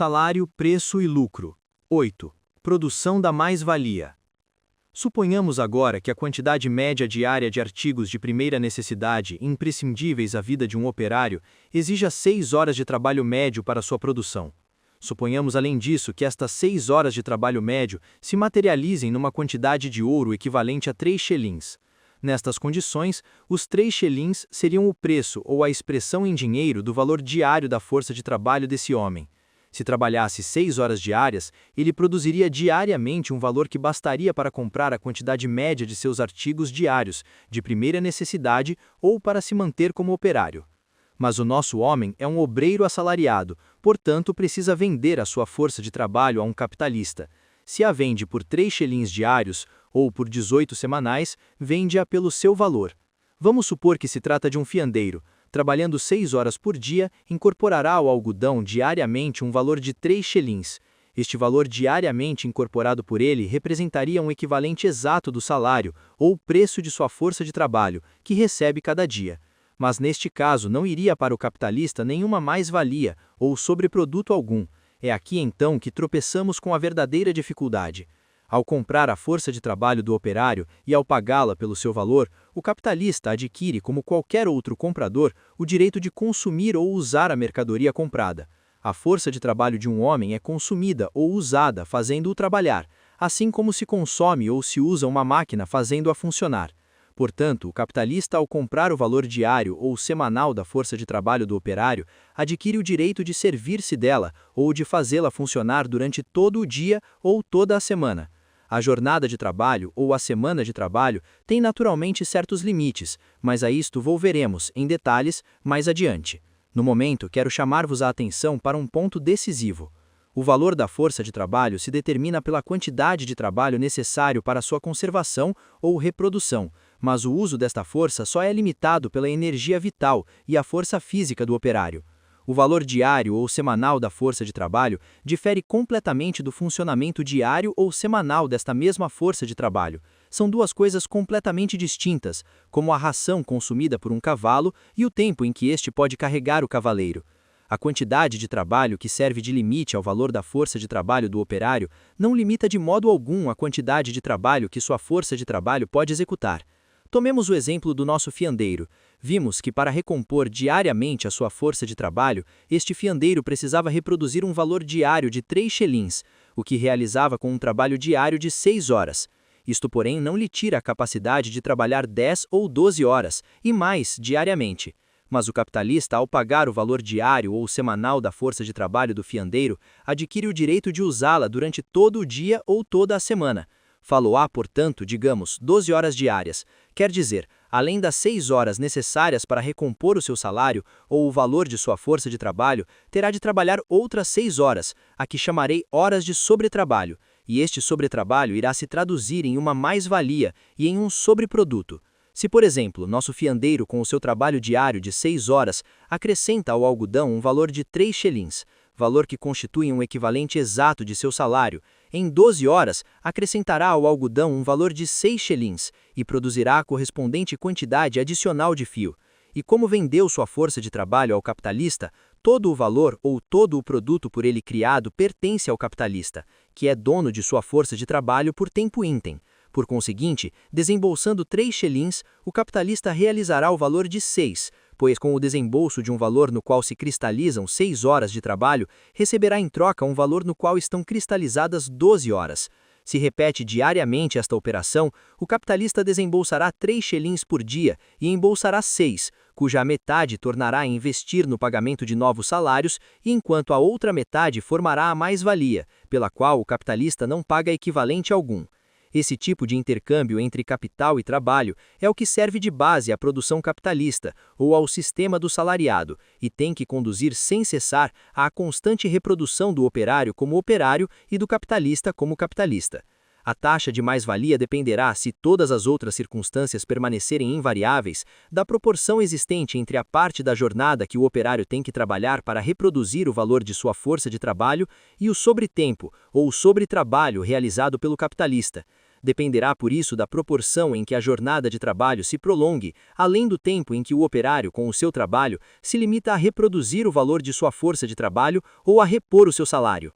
Salário, preço e lucro. 8. Produção da mais-valia. Suponhamos agora que a quantidade média diária de artigos de primeira necessidade, imprescindíveis à vida de um operário, exija 6 horas de trabalho médio para sua produção. Suponhamos, além disso, que estas 6 horas de trabalho médio se materializem numa quantidade de ouro equivalente a 3 xelins. Nestas condições, os 3 xelins seriam o preço ou a expressão em dinheiro do valor diário da força de trabalho desse homem. Se trabalhasse 6 horas diárias, ele produziria diariamente um valor que bastaria para comprar a quantidade média de seus artigos diários, de primeira necessidade ou para se manter como operário. Mas o nosso homem é um obreiro assalariado, portanto precisa vender a sua força de trabalho a um capitalista. Se a vende por 3 xelins diários, ou por 18 semanais, vende-a pelo seu valor. Vamos supor que se trata de um fiandeiro. Trabalhando 6 horas por dia, incorporará ao algodão diariamente um valor de 3 xelins. Este valor diariamente incorporado por ele representaria um equivalente exato do salário, ou preço de sua força de trabalho, que recebe cada dia. Mas neste caso não iria para o capitalista nenhuma mais-valia, ou sobreproduto algum. É aqui então que tropeçamos com a verdadeira dificuldade. Ao comprar a força de trabalho do operário e ao pagá-la pelo seu valor, o capitalista adquire, como qualquer outro comprador, o direito de consumir ou usar a mercadoria comprada. A força de trabalho de um homem é consumida ou usada fazendo-o trabalhar, assim como se consome ou se usa uma máquina fazendo-a funcionar. Portanto, o capitalista, ao comprar o valor diário ou semanal da força de trabalho do operário, adquire o direito de servir-se dela ou de fazê-la funcionar durante todo o dia ou toda a semana. A jornada de trabalho ou a semana de trabalho tem naturalmente certos limites, mas a isto volveremos, em detalhes, mais adiante. No momento, quero chamar-vos a atenção para um ponto decisivo. O valor da força de trabalho se determina pela quantidade de trabalho necessário para sua conservação ou reprodução, mas o uso desta força só é limitado pela energia vital e a força física do operário. O valor diário ou semanal da força de trabalho difere completamente do funcionamento diário ou semanal desta mesma força de trabalho. São duas coisas completamente distintas, como a ração consumida por um cavalo e o tempo em que este pode carregar o cavaleiro. A quantidade de trabalho que serve de limite ao valor da força de trabalho do operário não limita de modo algum a quantidade de trabalho que sua força de trabalho pode executar. Tomemos o exemplo do nosso fiandeiro. Vimos que para recompor diariamente a sua força de trabalho, este fiandeiro precisava reproduzir um valor diário de 3 xelins, o que realizava com um trabalho diário de 6 horas. Isto, porém, não lhe tira a capacidade de trabalhar 10 ou 12 horas, e mais, diariamente. Mas o capitalista, ao pagar o valor diário ou semanal da força de trabalho do fiandeiro, adquire o direito de usá-la durante todo o dia ou toda a semana. Falo-á, portanto, digamos, 12 horas diárias. Quer dizer, além das 6 horas necessárias para recompor o seu salário ou o valor de sua força de trabalho, terá de trabalhar outras 6 horas, a que chamarei horas de sobretrabalho, e este sobretrabalho irá se traduzir em uma mais-valia e em um sobreproduto. Se, por exemplo, nosso fiandeiro com o seu trabalho diário de 6 horas acrescenta ao algodão um valor de 3 xelins, valor que constitui um equivalente exato de seu salário, em 12 horas acrescentará ao algodão um valor de 6 xelins e produzirá a correspondente quantidade adicional de fio. E como vendeu sua força de trabalho ao capitalista, todo o valor ou todo o produto por ele criado pertence ao capitalista, que é dono de sua força de trabalho por tempo íntem. Por conseguinte, desembolsando 3 xelins, o capitalista realizará o valor de 6, pois com o desembolso de um valor no qual se cristalizam 6 horas de trabalho, receberá em troca um valor no qual estão cristalizadas 12 horas. Se repete diariamente esta operação, o capitalista desembolsará 3 xelins por dia e embolsará 6, cuja metade tornará a investir no pagamento de novos salários, e enquanto a outra metade formará a mais-valia, pela qual o capitalista não paga equivalente algum. Esse tipo de intercâmbio entre capital e trabalho é o que serve de base à produção capitalista ou ao sistema do salariado e tem que conduzir sem cessar à constante reprodução do operário como operário e do capitalista como capitalista. A taxa de mais-valia dependerá, se todas as outras circunstâncias permanecerem invariáveis, da proporção existente entre a parte da jornada que o operário tem que trabalhar para reproduzir o valor de sua força de trabalho e o sobretempo ou sobretrabalho realizado pelo capitalista. dependerá por isso da proporção em que a jornada de trabalho se prolongue, além do tempo em que o operário, com o seu trabalho, se limita a reproduzir o valor de sua força de trabalho ou a repor o seu salário.